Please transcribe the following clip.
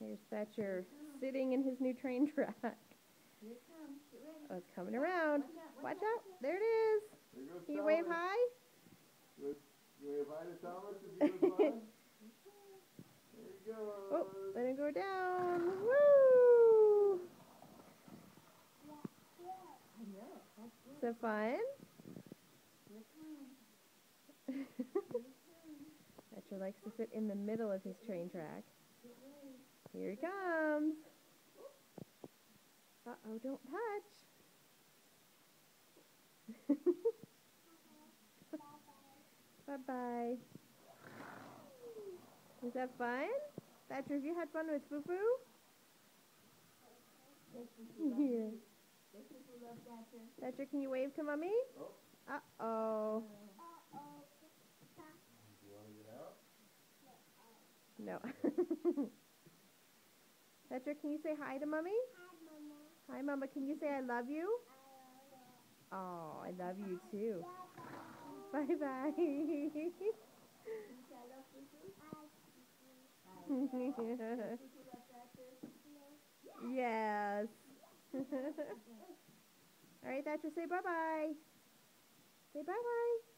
Here's Thatcher sitting in his new train track. Here it comes. Get ready. Oh, it's coming around. Watch out. There it is. There goes Can you Thomas. wave hi? You wave hi to Thomas as he goes by? There he goes. Oh, let him go down. Woo! I know. That's good. Is that fun? Here it comes. Thatcher likes to sit in the middle of his train track. Get ready. Here he comes. Uh-oh, don't touch. Bye-bye. Was that fun? Thatcher, have you had fun with Foo-Foo? Yeah. Thatcher, can you wave to Mommy? Oh. Uh-oh. Do you want to get out? No. Thatcher, can you say hi to Mommy? Hi, Mama. Can you say I love you? Oh, I love you too. Bye-bye. Yes. All right, Thatcher, say bye-bye. Say bye-bye.